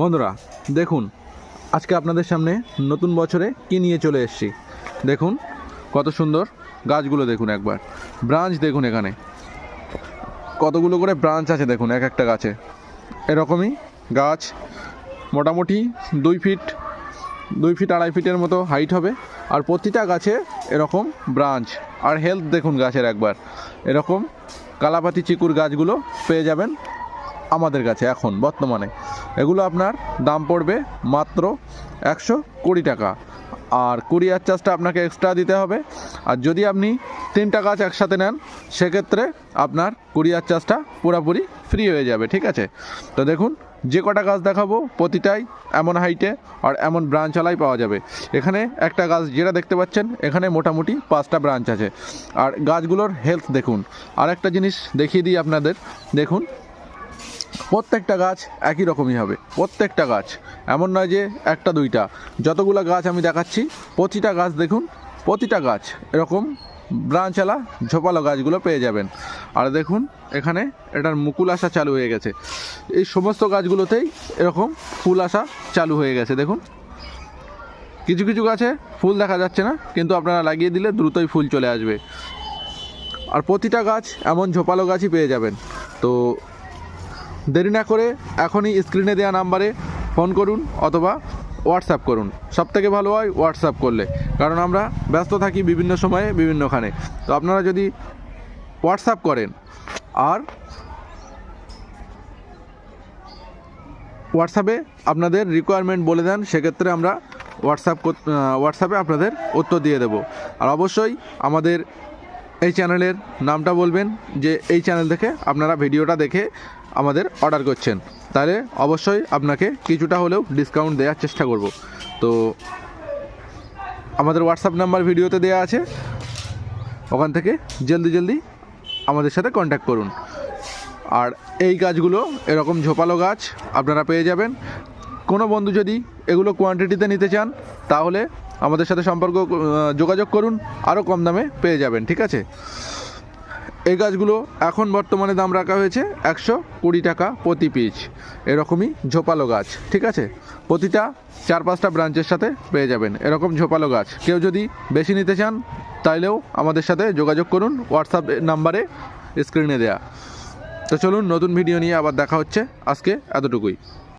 বন্ধুরা দেখুন, আজকে আপনাদের সামনে নতুন বছরে কি নিয়ে চলে এসেছি। দেখুন কত সুন্দর গাছগুলো, দেখুন একবার ব্রাঞ্চ দেখুন, এখানে কতগুলো করে ব্রাঞ্চ আছে দেখুন এক একটা গাছে। এরকমই গাছ মোটামুটি 2 ফিট 2 ফিট 2.5 ফিটের মতো হাইট হবে, আর প্রতিটা গাছে এরকম ব্রাঞ্চ। আর হেলথ দেখুন গাছের একবার। এরকম কালাপাতি চিকুর গাছগুলো পেয়ে যাবেন আমাদের কাছে এখন বর্তমানে। এগুলো আপনার দাম পড়বে মাত্র 120 টাকা, আর কুরিয়ার চার্জটা আপনাকে এক্সট্রা দিতে হবে। আর যদি আপনি 3টা গাছ একসাথে নেন সেক্ষেত্রে আপনার কুরিয়ার চার্জটা পুরোপুরি ফ্রি হয়ে যাবে, ঠিক আছে। তো দেখুন, যে কটা গাছ দেখাবো প্রতিটাই এমন হাইটে আর এমন ব্রাঞ্চওয়ালাই পাওয়া যাবে। এখানে একটা গাছ যেটা দেখতে পাচ্ছেন, এখানে মোটামুটি 5টা ব্রাঞ্চ আছে। আর গাছগুলোর হেলথ দেখুন। আর একটা জিনিস দেখিয়ে দিই আপনাদের, দেখুন প্রত্যেকটা গাছ একই রকমই হবে, প্রত্যেকটা গাছ, এমন নয় যে একটা দুইটা। যতগুলো গাছ আমি দেখাচ্ছি প্রতিটা গাছ দেখুন, প্রতিটা গাছ এরকম ব্রাঞ্চওয়ালা ঝোপালো গাছগুলো পেয়ে যাবেন। আর দেখুন এখানে এটার মুকুল আসা চালু হয়ে গেছে। এই সমস্ত গাছগুলোতেই এরকম ফুল আসা চালু হয়ে গেছে। দেখুন কিছু কিছু গাছে ফুল দেখা যাচ্ছে না, কিন্তু আপনারা লাগিয়ে দিলে দ্রুতই ফুল চলে আসবে। আর প্রতিটা গাছ এমন ঝোপালো গাছই পেয়ে যাবেন। তো দেরি না করে এখনই স্ক্রিনে দেওয়া নাম্বারে ফোন করুন অথবা হোয়াটসঅ্যাপ করুন। সবথেকে ভালো হয় হোয়াটসঅ্যাপ করলে, কারণ আমরা ব্যস্ত থাকি বিভিন্ন সময়ে বিভিন্নখানে। তো আপনারা যদি হোয়াটসঅ্যাপ করেন আর হোয়াটসঅ্যাপে আপনাদের রিকোয়ারমেন্ট বলে দেন, সেক্ষেত্রে আমরা হোয়াটসঅ্যাপে আপনাদের উত্তর দিয়ে দেব। আর অবশ্যই আমাদের এই চ্যানেলের নামটা বলবেন, যে এই চ্যানেল থেকে আপনারা ভিডিওটা দেখে আমাদের অর্ডার করছেন, তাহলে অবশ্যই আপনাকে কিছুটা হলেও ডিসকাউন্ট দেওয়ার চেষ্টা করব। তো আমাদের হোয়াটসঅ্যাপ নাম্বার ভিডিওতে দেওয়া আছে, ওখান থেকে জলদি আমাদের সাথে কন্ট্যাক্ট করুন। আর এই গাছগুলো এরকম ঝোপালো গাছ আপনারা পেয়ে যাবেন। কোনো বন্ধু যদি এগুলো কোয়ান্টিটিতে নিতে চান তাহলে আমাদের সাথে যোগাযোগ করুন, আরও কম দামে পেয়ে যাবেন, ঠিক আছে। এই গাছগুলো এখন বর্তমানে দাম রাখা হয়েছে 120 টাকা প্রতি পিস। এরকমই ঝোপালো গাছ, ঠিক আছে। প্রতিটা 4-5টা ব্রাঞ্চের সাথে পেয়ে যাবেন এরকম ঝোপালো গাছ। কেউ যদি বেশি নিতে চান তাইলেও আমাদের সাথে যোগাযোগ করুন হোয়াটসঅ্যাপ নাম্বারে স্ক্রিনে দেয়া। তো চলুন, নতুন ভিডিও নিয়ে আবার দেখা হচ্ছে। আজকে এতটুকুই।